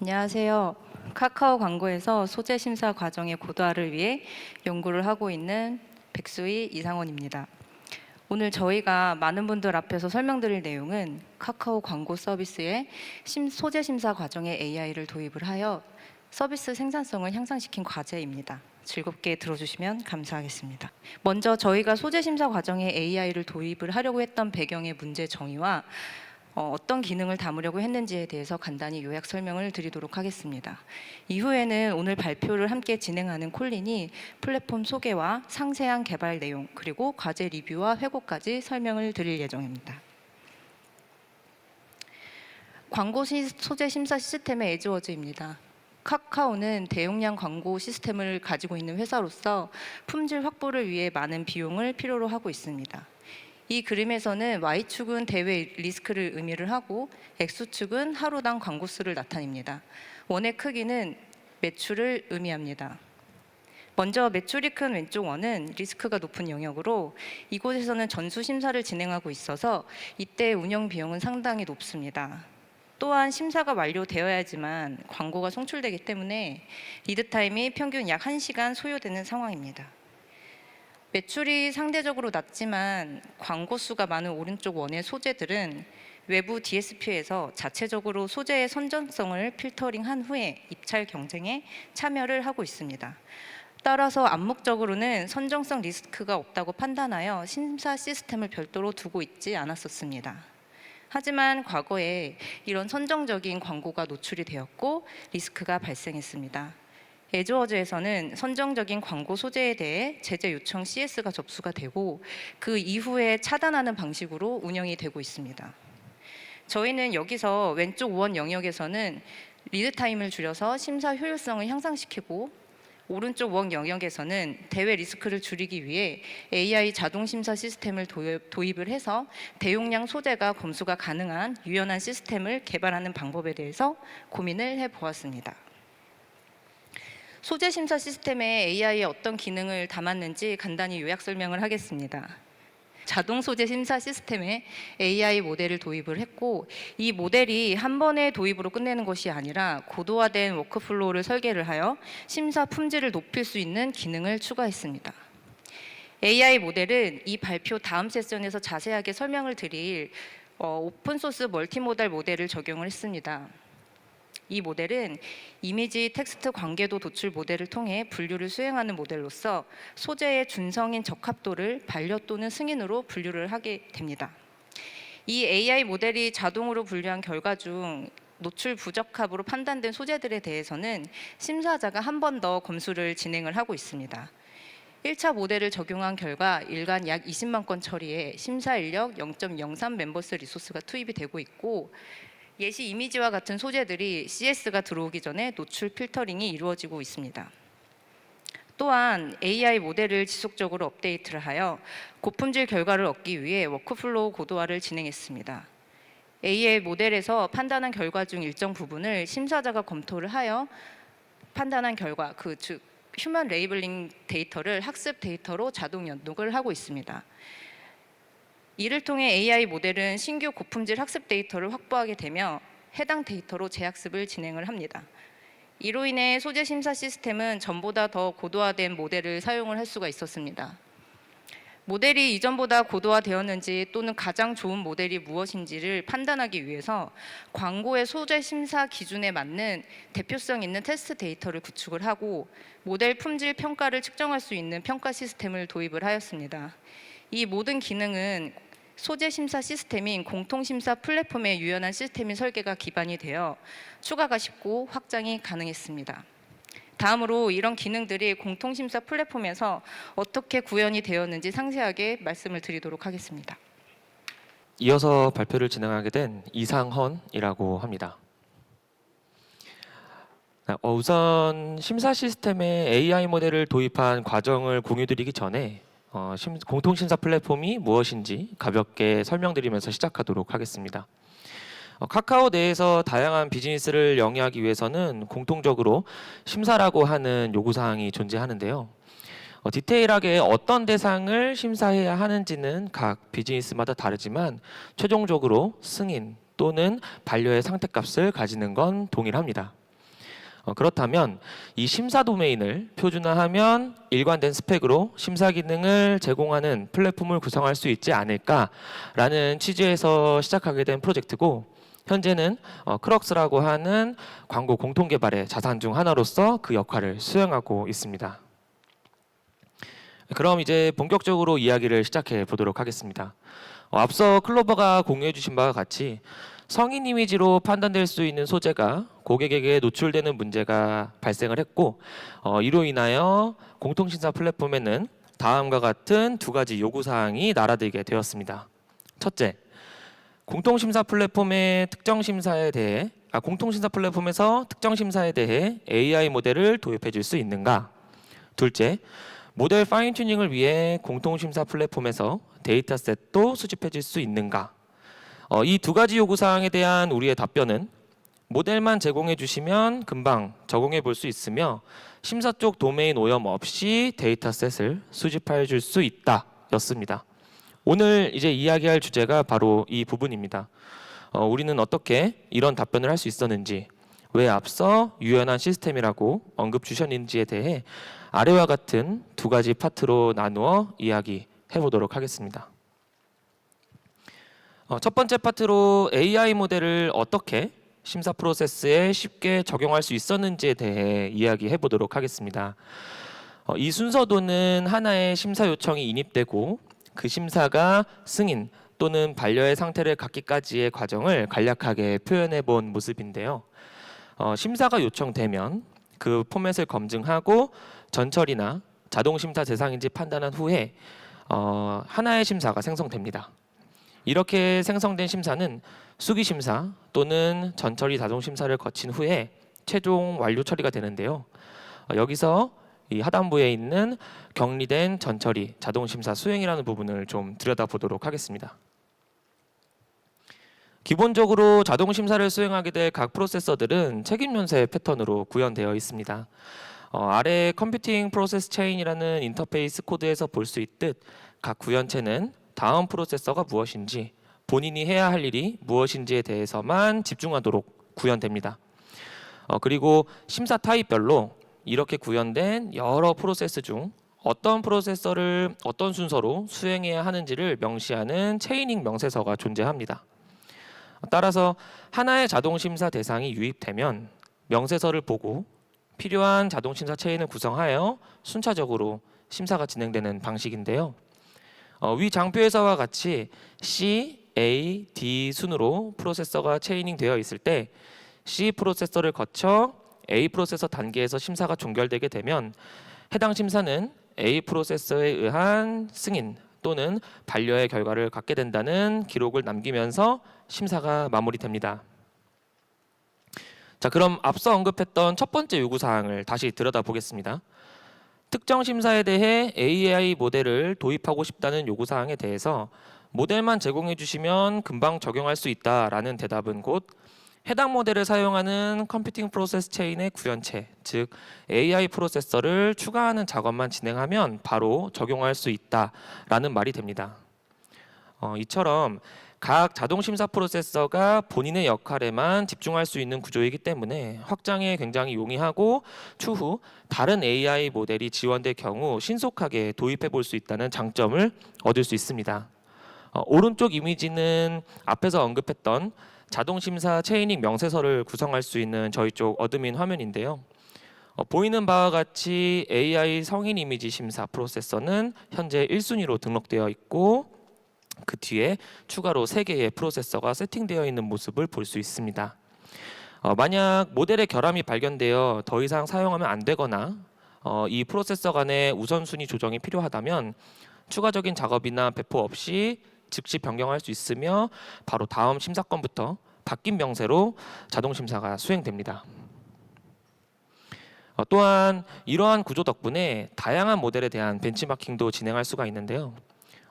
안녕하세요. 카카오 광고에서 소재 심사 과정의 고도화를 위해 연구를 하고 있는 백수희 이상원입니다. 오늘 저희가 많은 분들 앞에서 설명드릴 내용은 카카오 광고 서비스에 소재 심사 과정에 AI를 도입을 하여 서비스 생산성을 향상시킨 과제입니다. 즐겁게 들어주시면 감사하겠습니다. 먼저 저희가 소재 심사 과정에 AI를 도입을 하려고 했던 배경의 문제 정의와 어떤 기능을 담으려고 했는지에 대해서 간단히 요약 설명을 드리도록 하겠습니다. 이후에는 오늘 발표를 함께 진행하는 콜린이 플랫폼 소개와 상세한 개발 내용, 그리고 과제 리뷰와 회고까지 설명을 드릴 예정입니다. 광고 소재 심사 시스템의 에즈워즈입니다. 카카오는 대용량 광고 시스템을 가지고 있는 회사로서 품질 확보를 위해 많은 비용을 필요로 하고 있습니다. 이 그림에서는 Y축은 대외 리스크를 의미를 하고 X축은 하루당 광고 수를 나타냅니다. 원의 크기는 매출을 의미합니다. 먼저 매출이 큰 왼쪽 원은 리스크가 높은 영역으로 이곳에서는 전수 심사를 진행하고 있어서 이때 운영 비용은 상당히 높습니다. 또한 심사가 완료되어야지만 광고가 송출되기 때문에 리드 타임이 평균 약 1시간 소요되는 상황입니다. 매출이 상대적으로 낮지만 광고 수가 많은 오른쪽 원의 소재들은 외부 DSP에서 자체적으로 소재의 선정성을 필터링한 후에 입찰 경쟁에 참여를 하고 있습니다. 따라서 암묵적으로는 선정성 리스크가 없다고 판단하여 심사 시스템을 별도로 두고 있지 않았었습니다. 하지만 과거에 이런 선정적인 광고가 노출이 되었고 리스크가 발생했습니다. 에즈워즈에서는 선정적인 광고 소재에 대해 제재 요청 CS가 접수가 되고 그 이후에 차단하는 방식으로 운영이 되고 있습니다. 저희는 여기서 왼쪽 원 영역에서는 리드 타임을 줄여서 심사 효율성을 향상시키고 오른쪽 원 영역에서는 대외 리스크를 줄이기 위해 AI 자동 심사 시스템을 도입을 해서 대용량 소재가 검수가 가능한 유연한 시스템을 개발하는 방법에 대해서 고민을 해보았습니다. 소재 심사 시스템에 AI의 어떤 기능을 담았는지 간단히 요약 설명을 하겠습니다. 자동 소재 심사 시스템에 AI 모델을 도입을 했고 이 모델이 한 번의 도입으로 끝내는 것이 아니라 고도화된 워크플로우를 설계를 하여 심사 품질을 높일 수 있는 기능을 추가했습니다. AI 모델은 이 발표 다음 세션에서 자세하게 설명을 드릴 오픈소스 멀티모달 모델을 적용을 했습니다. 이 모델은 이미지 텍스트 관계도 도출 모델을 통해 분류를 수행하는 모델로서 소재의 준성인 적합도를 반려 또는 승인으로 분류를 하게 됩니다. 이 AI 모델이 자동으로 분류한 결과 중 노출 부적합으로 판단된 소재들에 대해서는 심사자가 한 번 더 검수를 진행을 하고 있습니다. 1차 모델을 적용한 결과 일간 약 20만 건 처리에 심사 인력 0.03 멤버스 리소스가 투입이 되고 있고 예시 이미지와 같은 소재들이 CS가 들어오기 전에 노출 필터링이 이루어지고 있습니다. 또한 AI 모델을 지속적으로 업데이트를 하여 고품질 결과를 얻기 위해 워크플로우 고도화를 진행했습니다. AI 모델에서 판단한 결과 중 일정 부분을 심사자가 검토를 하여 판단한 결과, 즉 휴먼 레이블링 데이터를 학습 데이터로 자동 연동을 하고 있습니다. 이를 통해 AI 모델은 신규 고품질 학습 데이터를 확보하게 되며 해당 데이터로 재학습을 진행을 합니다. 이로 인해 소재 심사 시스템은 전보다 더 고도화된 모델을 사용을 할 수가 있었습니다. 모델이 이전보다 고도화되었는지 또는 가장 좋은 모델이 무엇인지를 판단하기 위해서 광고의 소재 심사 기준에 맞는 대표성 있는 테스트 데이터를 구축을 하고 모델 품질 평가를 측정할 수 있는 평가 시스템을 도입을 하였습니다. 이 모든 기능은 소재 심사 시스템인 공통심사 플랫폼의 유연한 시스템인 설계가 기반이 되어 추가가 쉽고 확장이 가능했습니다. 다음으로 이런 기능들이 공통심사 플랫폼에서 어떻게 구현이 되었는지 상세하게 말씀을 드리도록 하겠습니다. 이어서 발표를 진행하게 된 이상헌이라고 합니다. 우선 심사 시스템에 AI 모델을 도입한 과정을 공유드리기 전에 공통심사 플랫폼이 무엇인지 가볍게 설명드리면서 시작하도록 하겠습니다. 카카오 내에서 다양한 비즈니스를 영위하기 위해서는 공통적으로 심사라고 하는 요구사항이 존재하는데요. 디테일하게 어떤 대상을 심사해야 하는지는 각 비즈니스마다 다르지만 최종적으로 승인 또는 반려의 상태값을 가지는 건 동일합니다. 그렇다면 이 심사 도메인을 표준화하면 일관된 스펙으로 심사 기능을 제공하는 플랫폼을 구성할 수 있지 않을까라는 취지에서 시작하게 된 프로젝트고, 현재는 크럭스라고 하는 광고 공통 개발의 자산 중 하나로서 그 역할을 수행하고 있습니다. 그럼 이제 본격적으로 이야기를 시작해 보도록 하겠습니다. 앞서 클로버가 공유해 주신 바와 같이 성인 이미지로 판단될 수 있는 소재가 고객에게 노출되는 문제가 발생을 했고, 이로 인하여 공통심사 플랫폼에는 다음과 같은 두 가지 요구사항이 날아들게 되었습니다. 첫째, 공통심사 플랫폼에서 특정 심사에 대해 AI 모델을 도입해 줄 수 있는가? 둘째, 모델 파인 튜닝을 위해 공통심사 플랫폼에서 데이터셋도 수집해 줄 수 있는가? 이 두 가지 요구사항에 대한 우리의 답변은 모델만 제공해 주시면 금방 적용해 볼 수 있으며 심사 쪽 도메인 오염 없이 데이터셋을 수집해 줄 수 있다 였습니다. 오늘 이제 이야기할 주제가 바로 이 부분입니다. 우리는 어떻게 이런 답변을 할 수 있었는지, 왜 앞서 유연한 시스템이라고 언급 주셨는지에 대해 아래와 같은 두 가지 파트로 나누어 이야기해 보도록 하겠습니다. 첫 번째 파트로 AI 모델을 어떻게 심사 프로세스에 쉽게 적용할 수 있었는지에 대해 이야기해 보도록 하겠습니다. 이 순서도는 하나의 심사 요청이 인입되고 그 심사가 승인 또는 반려의 상태를 갖기까지의 과정을 간략하게 표현해 본 모습인데요. 심사가 요청되면 그 포맷을 검증하고 전처리나 자동 심사 대상인지 판단한 후에 하나의 심사가 생성됩니다. 이렇게 생성된 심사는 수기 심사 또는 전처리 자동 심사를 거친 후에 최종 완료 처리가 되는데요. 여기서 이 하단부에 있는 격리된 전처리 자동 심사 수행이라는 부분을 좀 들여다보도록 하겠습니다. 기본적으로 자동 심사를 수행하게 될 각 프로세서들은 책임 연쇄 패턴으로 구현되어 있습니다. 아래 컴퓨팅 프로세스 체인이라는 인터페이스 코드에서 볼 수 있듯 각 구현체는 다음 프로세서가 무엇인지, 본인이 해야 할 일이 무엇인지에 대해서만 집중하도록 구현됩니다. 그리고 심사 타입별로 이렇게 구현된 여러 프로세스 중 어떤 프로세서를 어떤 순서로 수행해야 하는지를 명시하는 체이닝 명세서가 존재합니다. 따라서 하나의 자동 심사 대상이 유입되면 명세서를 보고 필요한 자동 심사 체인을 구성하여 순차적으로 심사가 진행되는 방식인데요. 위 장표에서와 같이 C, A, D 순으로 프로세서가 체이닝 되어 있을 때 C 프로세서를 거쳐 A 프로세서 단계에서 심사가 종결되게 되면 해당 심사는 A 프로세서에 의한 승인 또는 반려의 결과를 갖게 된다는 기록을 남기면서 심사가 마무리됩니다. 자, 그럼 앞서 언급했던 첫 번째 요구사항을 다시 들여다보겠습니다. 특정 심사에 대해 AI 모델을 도입하고 싶다는 요구사항에 대해서 모델만 제공해 주시면 금방 적용할 수 있다라는 대답은 곧 해당 모델을 사용하는 컴퓨팅 프로세스 체인의 구현체, 즉 AI 프로세서를 추가하는 작업만 진행하면 바로 적용할 수 있다라는 말이 됩니다. 이처럼 각 자동 심사 프로세서가 본인의 역할에만 집중할 수 있는 구조이기 때문에 확장에 굉장히 용이하고 추후 다른 AI 모델이 지원될 경우 신속하게 도입해 볼 수 있다는 장점을 얻을 수 있습니다. 오른쪽 이미지는 앞에서 언급했던 자동 심사 체이닝 명세서를 구성할 수 있는 저희 쪽 어드민 화면인데요. 보이는 바와 같이 AI 성인 이미지 심사 프로세서는 현재 1순위로 등록되어 있고 그 뒤에 추가로 3개의 프로세서가 세팅되어 있는 모습을 볼 수 있습니다. 만약 모델의 결함이 발견되어 더 이상 사용하면 안 되거나 이 프로세서 간의 우선순위 조정이 필요하다면 추가적인 작업이나 배포 없이 즉시 변경할 수 있으며 바로 다음 심사건부터 바뀐 명세로 자동 심사가 수행됩니다. 또한 이러한 구조 덕분에 다양한 모델에 대한 벤치마킹도 진행할 수가 있는데요.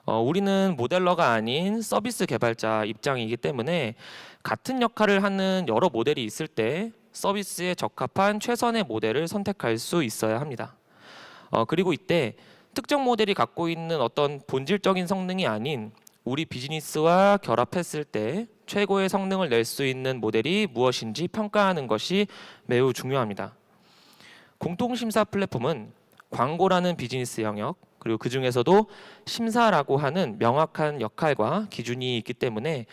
우리는 모델러가 아닌 서비스 개발자 입장이기 때문에 같은 역할을 하는 여러 모델이 있을 때 서비스에 적합한 최선의 모델을 선택할 수 있어야 합니다. 그리고 이때 특정 모델이 갖고 있는 어떤 본질적인 성능이 아닌 우리 비즈니스와 결합했을 때 최고의 성능을 낼 수 있는 모델이 무엇인지 평가하는 것이 매우 중요합니다. 공통심사 플랫폼은 광고라는 비즈니스 영역, 그리고 그 중에서도 심사라고 하는 명확한 역할과 기준이 있기 때문에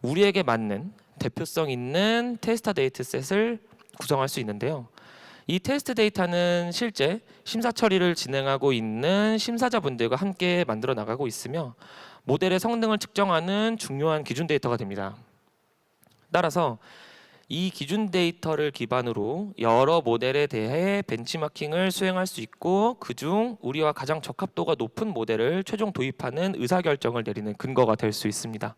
우리에게 맞는 대표성 있는 테스트 데이터셋을 구성할 수 있는데요. 이 테스트 데이터는 실제 심사 처리를 진행하고 있는 심사자분들과 함께 만들어 나가고 있으며 모델의 성능을 측정하는 중요한 기준 데이터가 됩니다. 따라서 이 기준 데이터를 기반으로 여러 모델에 대해 벤치마킹을 수행할 수 있고 그중 우리와 가장 적합도가 높은 모델을 최종 도입하는 의사결정을 내리는 근거가 될 수 있습니다.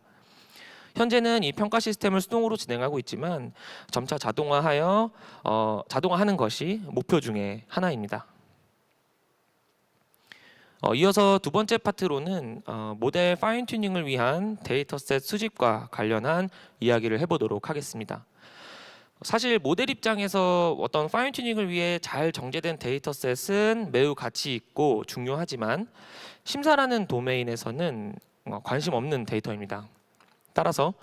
현재는 이 평가 시스템을 수동으로 진행하고 있지만 점차 자동화하는 것이 목표 중에 하나입니다. 이어서 두 번째 파트로는 모델 파인 튜닝을 위한 데이터셋 수집과 관련한 이야기를 해보도록 하겠습니다. 사실 모델 입장에서 어떤 파인 튜닝을 위해 잘 정제된 데이터셋은 매우 가치 있고 중요하지만 심사라는 도메인에서는 관심 없는 데이터입니다. 따라서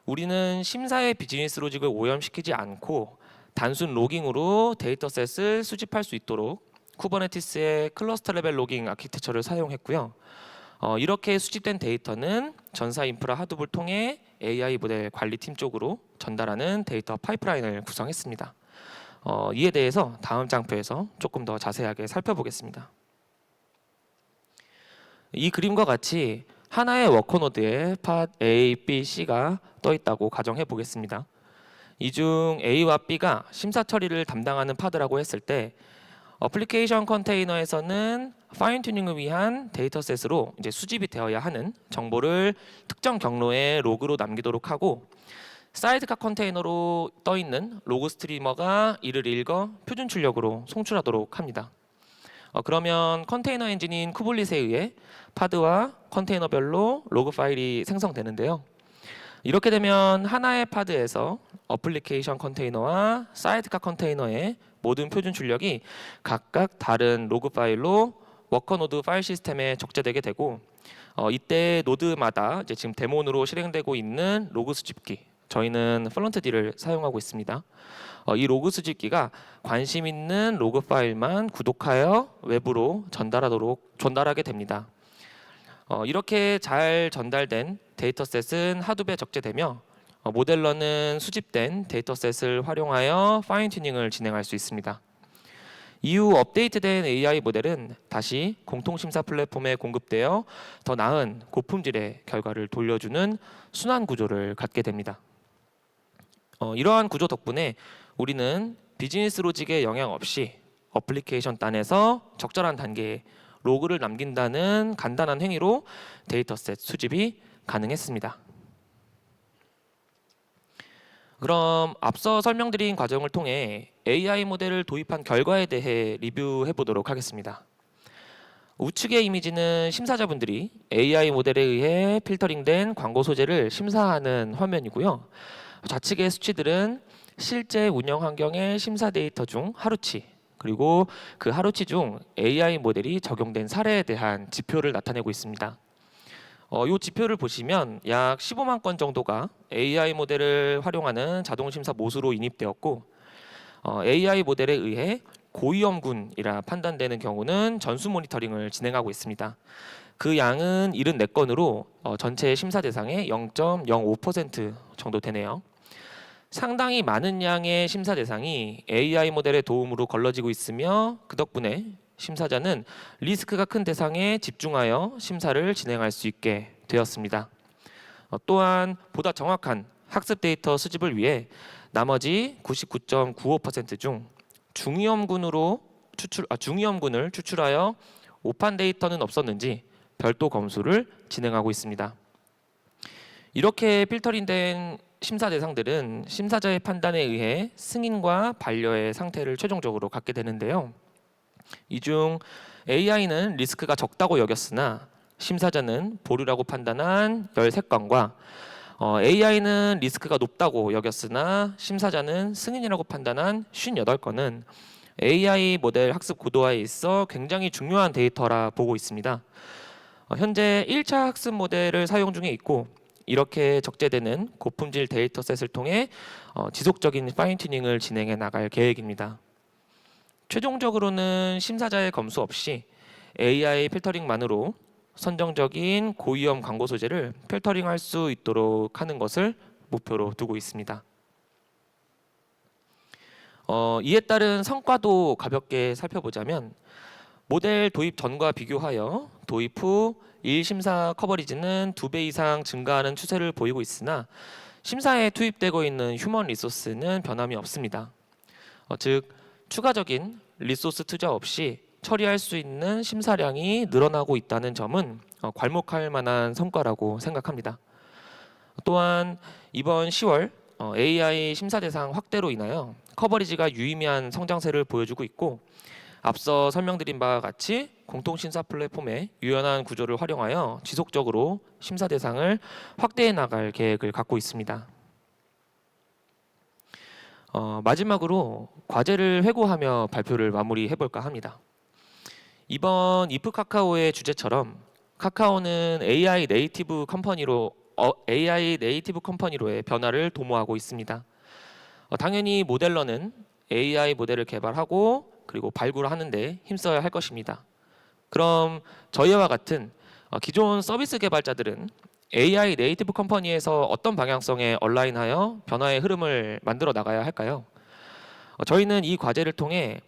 우리는 심사의 비즈니스 로직을 오염시키지 않고 단순 로깅으로 데이터셋을 수집할 수 있도록 쿠버네티스의 클러스터 레벨 로깅 아키텍처를 사용했고요. 이렇게 수집된 데이터는 전사 인프라 하둡을 통해 AI 모델 관리팀 쪽으로 전달하는 데이터 파이프라인을 구성했습니다. 이에 대해서 다음 장표에서 조금 더 자세하게 살펴보겠습니다. 이 그림과 같이 하나의 워커노드에 팟 A, B, C가 떠 있다고 가정해 보겠습니다. 이 중 A와 B가 심사 처리를 담당하는 파드라고 했을 때 어플리케이션 컨테이너에서는 파인 튜닝을 위한 데이터셋으로 이제 수집이 되어야 하는 정보를 특정 경로에 로그로 남기도록 하고 사이드카 컨테이너로 떠 있는 로그 스트리머가 이를 읽어 표준 출력으로 송출하도록 합니다. 그러면 컨테이너 엔진인 쿠블릿에 의해 파드와 컨테이너별로 로그 파일이 생성되는데요. 이렇게 되면 하나의 파드에서 어플리케이션 컨테이너와 사이드카 컨테이너의 모든 표준 출력이 각각 다른 로그 파일로 워커 노드 파일 시스템에 적재되게 되고 이때 노드마다 이제 지금 데몬으로 실행되고 있는 로그 수집기, 저희는 플런트D를 사용하고 있습니다. 이 로그 수집기가 관심 있는 로그 파일만 구독하여 외부로 전달하게 됩니다. 이렇게 잘 전달된 데이터셋은 하둡에 적재되며 모델러는 수집된 데이터셋을 활용하여 파인 튜닝을 진행할 수 있습니다. 이후 업데이트된 AI 모델은 다시 공통심사 플랫폼에 공급되어 더 나은 고품질의 결과를 돌려주는 순환 구조를 갖게 됩니다. 이러한 구조 덕분에 우리는 비즈니스 로직에 영향 없이 어플리케이션 단에서 적절한 단계에 로그를 남긴다는 간단한 행위로 데이터셋 수집이 가능했습니다. 그럼 앞서 설명드린 과정을 통해 AI 모델을 도입한 결과에 대해 리뷰해 보도록 하겠습니다. 우측의 이미지는 심사자분들이 AI 모델에 의해 필터링된 광고 소재를 심사하는 화면이고요. 좌측의 수치들은 실제 운영 환경의 심사 데이터 중 하루치, 그리고 그 하루치 중 AI 모델이 적용된 사례에 대한 지표를 나타내고 있습니다. 이 지표를 보시면 약 15만 건 정도가 AI 모델을 활용하는 자동심사 모수로 인입되었고 AI 모델에 의해 고위험군이라 판단되는 경우는 전수 모니터링을 진행하고 있습니다. 그 양은 74건으로 전체 심사 대상의 0.05% 정도 되네요. 상당히 많은 양의 심사 대상이 AI 모델의 도움으로 걸러지고 있으며 그 덕분에 심사자는 리스크가 큰 대상에 집중하여 심사를 진행할 수 있게 되었습니다. 또한 보다 정확한 학습 데이터 수집을 위해 나머지 99.95% 중 중위험군을 추출하여 오판 데이터는 없었는지 별도 검수를 진행하고 있습니다. 이렇게 필터링된 심사 대상들은 심사자의 판단에 의해 승인과 반려의 상태를 최종적으로 갖게 되는데요. 이 중 AI는 리스크가 적다고 여겼으나 심사자는 보류라고 판단한 13건과 AI는 리스크가 높다고 여겼으나 심사자는 승인이라고 판단한 58건은 AI 모델 학습 고도화에 있어 굉장히 중요한 데이터라 보고 있습니다. 현재 1차 학습 모델을 사용 중에 있고 이렇게 적재되는 고품질 데이터셋을 통해 지속적인 파인 튜닝을 진행해 나갈 계획입니다. 최종적으로는 심사자의 검수 없이 AI 필터링만으로 선정적인 고위험 광고 소재를 필터링할 수 있도록 하는 것을 목표로 두고 있습니다. 이에 따른 성과도 가볍게 살펴보자면 모델 도입 전과 비교하여 도입 후 1심사 커버리지는 2배 이상 증가하는 추세를 보이고 있으나 심사에 투입되고 있는 휴먼 리소스는 변함이 없습니다. 즉 추가적인 리소스 투자 없이 처리할 수 있는 심사량이 늘어나고 있다는 점은 괄목할 만한 성과라고 생각합니다. 또한 이번 10월 AI 심사 대상 확대로 인하여 커버리지가 유의미한 성장세를 보여주고 있고 앞서 설명드린 바와 같이 공통심사 플랫폼의 유연한 구조를 활용하여 지속적으로 심사 대상을 확대해 나갈 계획을 갖고 있습니다. 마지막으로 과제를 회고하며 발표를 마무리해 볼까 합니다. 이번 이프 카카오의 주제처럼 카카오는 AI 네이티브 컴퍼니로의 변화를 도모하고 있습니다. 당연히 모델러는 AI 모델을 개발하고 그리고 발굴하는데 힘써야 할 것입니다. 그럼 저희와 같은 기존 서비스 개발자들은 AI 네이티브 컴퍼니에서 어떤 방향성에 얼라인하여 변화의 흐름을 만들어 나가야 할까요? 저희는 이 과제를 통해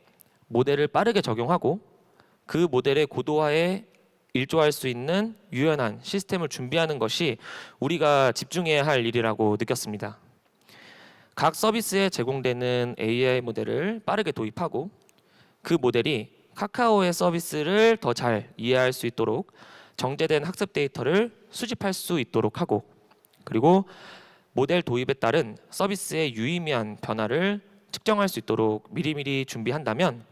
모델을 빠르게 적용하고 그 모델의 고도화에 일조할 수 있는 유연한 시스템을 준비하는 것이 우리가 집중해야 할 일이라고 느꼈습니다. 각 서비스에 제공되는 AI 모델을 빠르게 도입하고 그 모델이 카카오의 서비스를 더 잘 이해할 수 있도록 정제된 학습 데이터를 수집할 수 있도록 하고 그리고 모델 도입에 따른 서비스의 유의미한 변화를 측정할 수 있도록 미리미리 준비한다면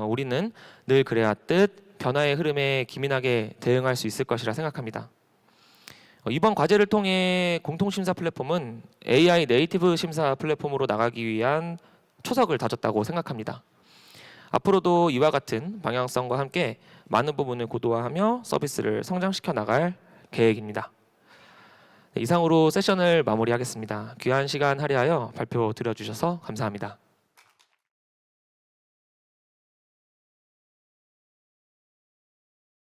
우리는 늘 그래왔듯 변화의 흐름에 기민하게 대응할 수 있을 것이라 생각합니다. 이번 과제를 통해 공통심사 플랫폼은 AI 네이티브 심사 플랫폼으로 나가기 위한 초석을 다졌다고 생각합니다. 앞으로도 이와 같은 방향성과 함께 많은 부분을 고도화하며 서비스를 성장시켜 나갈 계획입니다. 이상으로 세션을 마무리하겠습니다. 귀한 시간 할애하여 발표 드려주셔서 감사합니다.